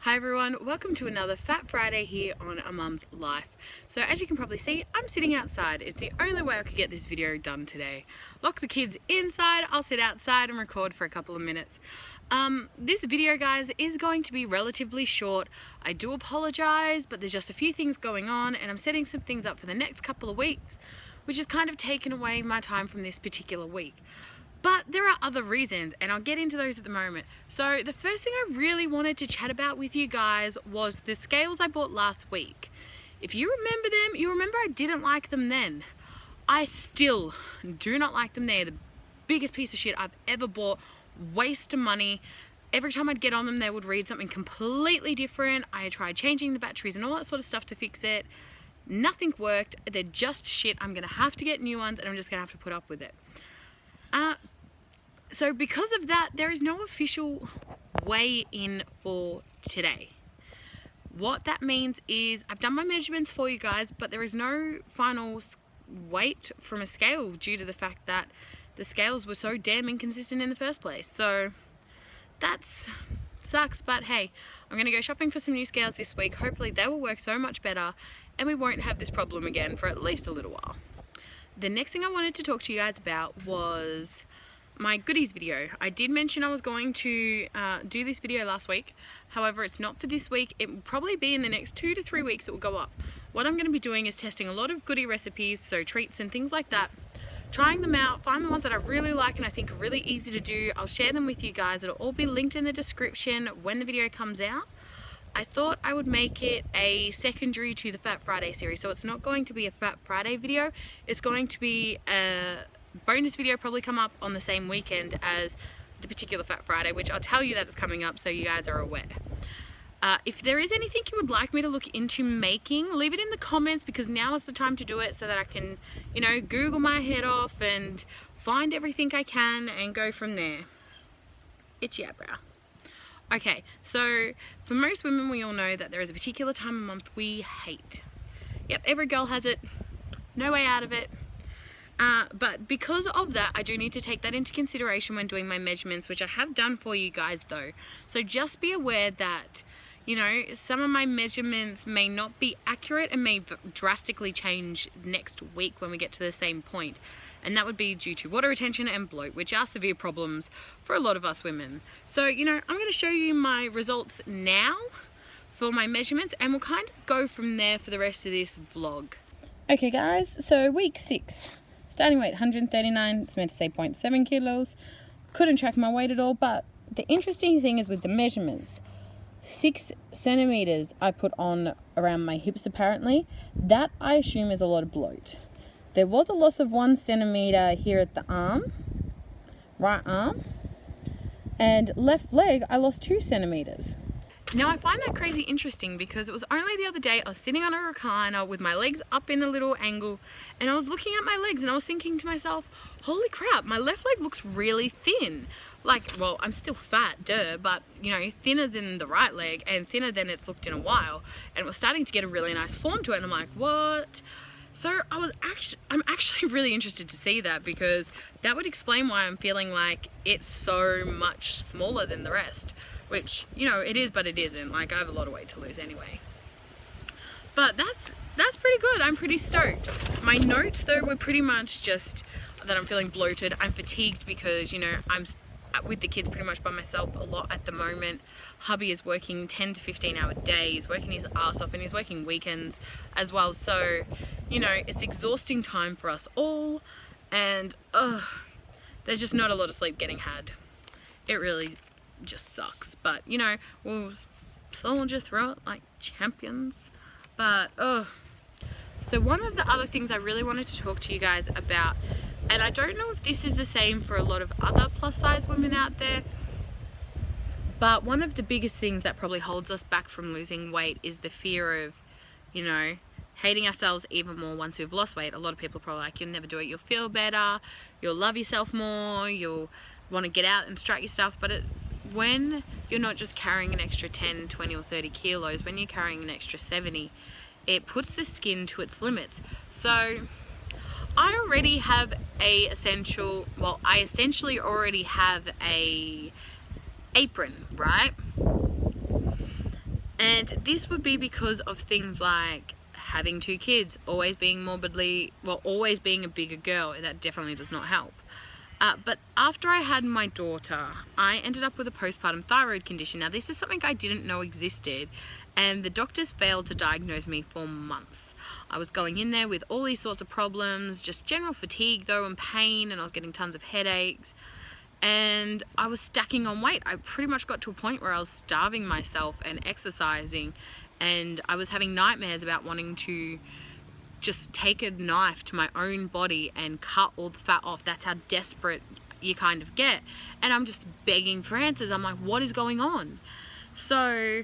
Hi everyone, welcome to another Fat Friday here on A Mum's Life. So as you can probably see, I'm sitting outside. It's the only way I could get this video done today. Lock the kids inside, I'll sit outside and record for a couple of minutes. This video, guys, is going to be relatively short. I do apologize, but there's just a few things going on and I'm setting some things up for the next couple of weeks, which has kind of taken away my time from this particular week. But there are other reasons, and I'll get into those at the moment. So the first thing I really wanted to chat about with you guys was the scales I bought last week. If you remember them, you remember I didn't like them then. I still do not like them. They're the biggest piece of shit I've ever bought. Waste of money. Every time I'd get on them, they would read something completely different. I tried changing the batteries and all that sort of stuff to fix it. Nothing worked. They're just shit. I'm gonna have to get new ones and I'm just gonna have to put up with it. So because of that, there is no official weigh-in for today. What that means is I've done my measurements for you guys, but there is no final weight from a scale due to the fact that the scales were so damn inconsistent in the first place. So that sucks, but hey, I'm gonna go shopping for some new scales this week. Hopefully they will work so much better and we won't have this problem again for at least a little while. The next thing I wanted to talk to you guys about was my goodies video. I did mention I was going to do this video last week. However, it's not for this week. It will probably be in the next 2 to 3 weeks it will go up. What I'm going to be doing is testing a lot of goodie recipes, so treats and things like that. Trying them out, find the ones that I really like and I think are really easy to do. I'll share them with you guys. It'll all be linked in the description when the video comes out. I thought I would make it a secondary to the Fat Friday series. So it's not going to be a Fat Friday video. It's going to be a bonus video, probably come up on the same weekend as the particular Fat Friday, which I'll tell you that it's coming up so you guys are aware. If there is anything you would like me to look into making, leave it in the comments because now is the time to do it so that I can, you know, Google my head off and find everything I can and go from there. Itchy eyebrow. Okay, so for most women we all know that there is a particular time of month we hate. Yep, every girl has it. No way out of it. But because of that, I do need to take that into consideration when doing my measurements, which I have done for you guys though. So just be aware that, you know, some of my measurements may not be accurate and may drastically change next week when we get to the same point. And that would be due to water retention and bloat, which are severe problems for a lot of us women. So, you know, I'm going to show you my results now for my measurements and we'll kind of go from there for the rest of this vlog. Okay guys, so week 6. Starting weight 139, it's meant to say 0.7 kilos. Couldn't track my weight at all, but the interesting thing is with the measurements. 6 centimeters I put on around my hips apparently. That I assume is a lot of bloat. There was a loss of 1 centimeter here at the arm, right arm, and left leg I lost 2 centimeters. Now I find that crazy interesting because it was only the other day I was sitting on a recliner with my legs up in a little angle and I was looking at my legs and I was thinking to myself, holy crap, my left leg looks really thin. Like, well, I'm still fat, duh, but you know, thinner than the right leg and thinner than it's looked in a while, and it was starting to get a really nice form to it and I'm like, what? So I'm actually really interested to see that because that would explain why I'm feeling like it's so much smaller than the rest. Which, you know, it is, but it isn't. Like, I have a lot of weight to lose anyway. But that's pretty good. I'm pretty stoked. My notes, though, were pretty much just that I'm feeling bloated. I'm fatigued because, you know, I'm with the kids pretty much by myself a lot at the moment. Hubby is working 10 to 15 hour days, working his ass off, and he's working weekends as well. So, you know, it's exhausting time for us all. And, there's just not a lot of sleep getting had. It really just sucks, but you know, we'll soldier through it like champions. But so one of the other things I really wanted to talk to you guys about, and I don't know if this is the same for a lot of other plus size women out there, but one of the biggest things that probably holds us back from losing weight is the fear of, you know, hating ourselves even more once we've lost weight. A lot of people are probably like, you'll never do it, you'll feel better, you'll love yourself more, you'll want to get out and strut your stuff. But it's when you're not just carrying an extra 10, 20 or 30 kilos, when you're carrying an extra 70, it puts the skin to its limits. So I already have I essentially already have a apron, right? And this would be because of things like having 2 kids, always being always being a bigger girl. That definitely does not help. But after I had my daughter, I ended up with a postpartum thyroid condition. Now, this is something I didn't know existed, and the doctors failed to diagnose me for months. I was going in there with all these sorts of problems, just general fatigue though, and pain, and I was getting tons of headaches, and I was stacking on weight. I pretty much got to a point where I was starving myself and exercising, and I was having nightmares about wanting to just take a knife to my own body and cut all the fat off. That's how desperate you kind of get. And I'm just begging for answers. I'm like, what is going on? So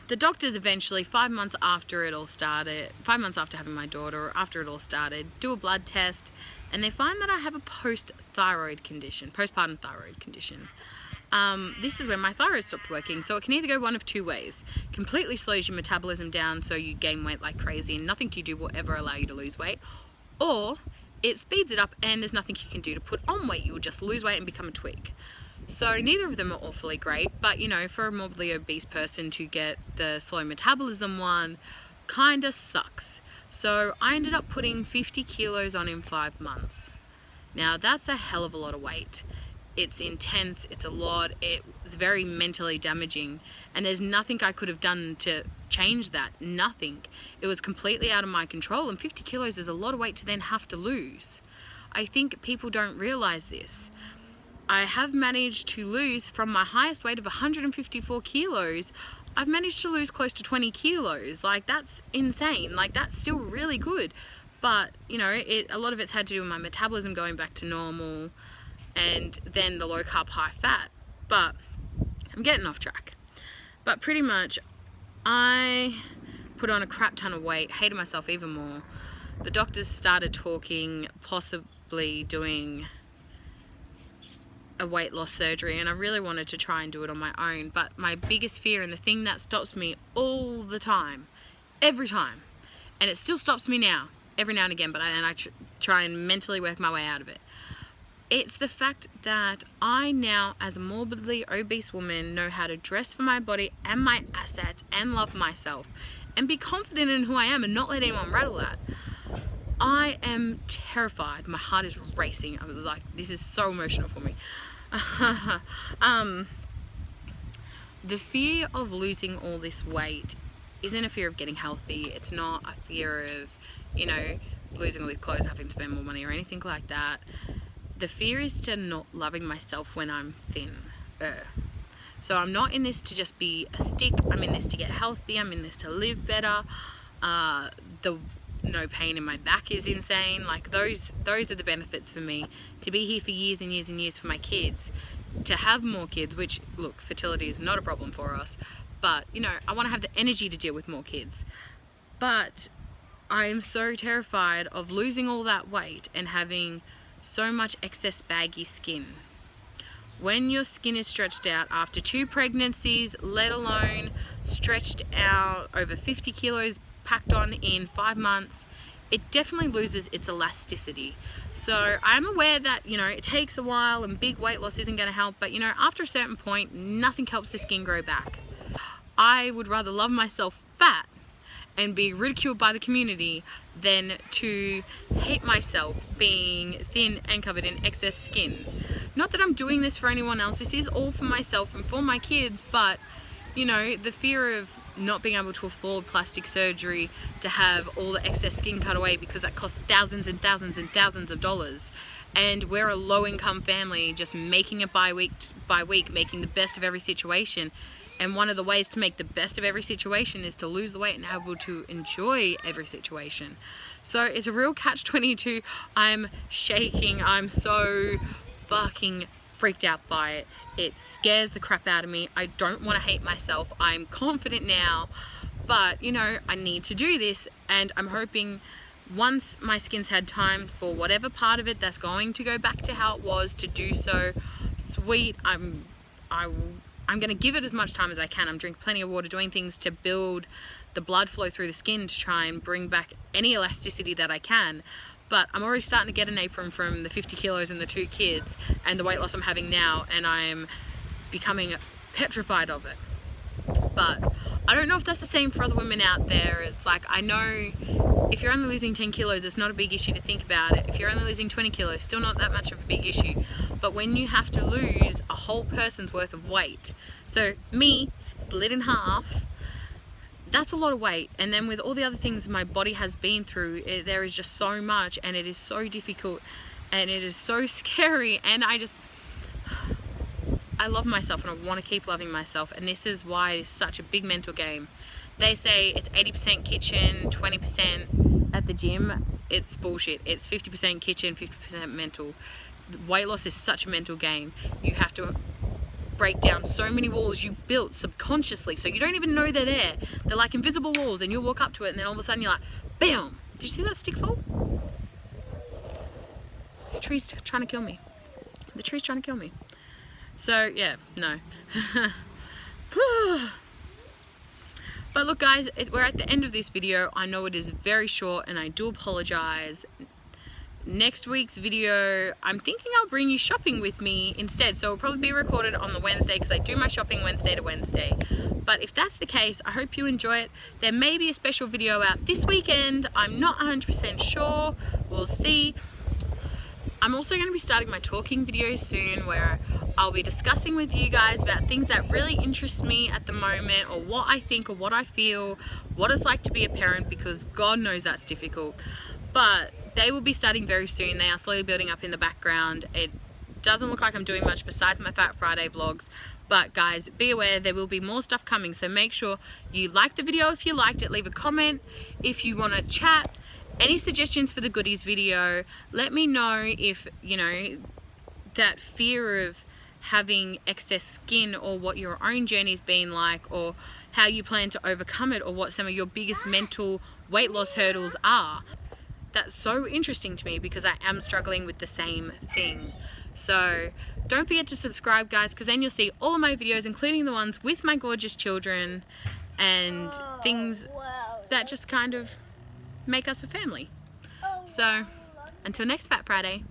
the doctors eventually, 5 months after it all started, 5 months after having my daughter, after it all started, do a blood test, and they find that I have a postpartum thyroid condition. This is when my thyroid stopped working, so it can either go one of 2 ways. Completely slows your metabolism down so you gain weight like crazy and nothing you do will ever allow you to lose weight, or it speeds it up and there's nothing you can do to put on weight. You'll just lose weight and become a twig. So neither of them are awfully great, but you know, for a morbidly obese person to get the slow metabolism one kinda sucks. So I ended up putting 50 kilos on in 5 months. Now that's a hell of a lot of weight. It's intense, it's a lot, it's very mentally damaging, and there's nothing I could have done to change that, nothing. It was completely out of my control, and 50 kilos is a lot of weight to then have to lose. I think people don't realize this. I have managed to lose, from my highest weight of 154 kilos, I've managed to lose close to 20 kilos. Like, that's insane. Like, that's still really good. But, you know, a lot of it's had to do with my metabolism going back to normal, and then the low carb, high fat. But I'm getting off track. But pretty much, I put on a crap ton of weight, hated myself even more. The doctors started talking, possibly doing a weight loss surgery, and I really wanted to try and do it on my own. But my biggest fear, and the thing that stops me all the time, every time, and it still stops me now, every now and again, but I try and mentally work my way out of it. It's the fact that I now, as a morbidly obese woman, know how to dress for my body and my assets and love myself and be confident in who I am and not let anyone rattle that. I am terrified. My heart is racing. I'm like, this is so emotional for me. The fear of losing all this weight isn't a fear of getting healthy. It's not a fear of, you know, losing all these clothes, having to spend more money or anything like that. The fear is to not loving myself when I'm thin. So I'm not in this to just be a stick. I'm in this to get healthy. I'm in this to live better. The no pain in my back is insane. Like, those are the benefits for me. To be here for years and years and years for my kids. To have more kids, which, look, fertility is not a problem for us. But, you know, I want to have the energy to deal with more kids. But I am so terrified of losing all that weight and having so much excess baggy skin. When your skin is stretched out after 2 pregnancies, let alone stretched out over 50 kilos packed on in 5 months, it definitely loses its elasticity. So I'm aware that, you know, it takes a while and big weight loss isn't going to help, but you know, after a certain point, nothing helps the skin grow back. I would rather love myself fat and be ridiculed by the community than to hate myself being thin and covered in excess skin. Not that I'm doing this for anyone else, this is all for myself and for my kids, but you know, the fear of not being able to afford plastic surgery to have all the excess skin cut away, because that costs thousands and thousands and thousands of dollars. And we're a low-income family just making it by week, making the best of every situation. And one of the ways to make the best of every situation is to lose the weight and able to enjoy every situation. So it's a real catch-22. I'm shaking. I'm so fucking freaked out by it. It scares the crap out of me. I don't want to hate myself. I'm confident now, but you know, I need to do this, and I'm hoping once my skin's had time for whatever part of it that's going to go back to how it was to do so. Sweet. I'm going to give it as much time as I can. I'm drinking plenty of water, doing things to build the blood flow through the skin to try and bring back any elasticity that I can. But I'm already starting to get an apron from the 50 kilos and the 2 kids and the weight loss I'm having now, and I'm becoming petrified of it. But I don't know if that's the same for other women out there. It's like, I know if you're only losing 10 kilos, it's not a big issue to think about it. If you're only losing 20 kilos, still not that much of a big issue. But when you have to lose a whole person's worth of weight, so me split in half, that's a lot of weight. And then with all the other things my body has been through, there is just so much, and it is so difficult, and it is so scary. And I love myself, and I want to keep loving myself, and this is why it's such a big mental game. They say it's 80% kitchen, 20% at the gym. It's bullshit. It's 50% kitchen, 50% mental. Weight loss is such a mental game. You have to break down so many walls you built subconsciously, so you don't even know they're there. They're like invisible walls, and you'll walk up to it, and then all of a sudden you're like, bam! Did you see that stick fall? The tree's trying to kill me. The tree's trying to kill me. So yeah, no. But look guys, we're at the end of this video. I know it is very short, and I do apologize. Next week's video, I'm thinking I'll bring you shopping with me instead, so it'll probably be recorded on the Wednesday, because I do my shopping Wednesday to Wednesday. But if that's the case, I hope you enjoy it. There may be a special video out this weekend. I'm not 100% sure. We'll see. I'm also going to be starting my talking videos soon, where I'll be discussing with you guys about things that really interest me at the moment, or what I think, or what I feel, what it's like to be a parent, because God knows that's difficult. But they will be starting very soon. They are slowly building up in the background. It doesn't look like I'm doing much besides my Fat Friday vlogs. But guys, be aware, there will be more stuff coming. So make sure you like the video if you liked it. Leave a comment if you want to chat. Any suggestions for the goodies video. Let me know if, you know, that fear of having excess skin, or what your own journey's been like, or how you plan to overcome it, or what some of your biggest mental weight loss hurdles are. That's so interesting to me, because I am struggling with the same thing. So don't forget to subscribe guys, because then you'll see all of my videos, including the ones with my gorgeous children, and things that just kind of make us a family. So until next Fat Friday.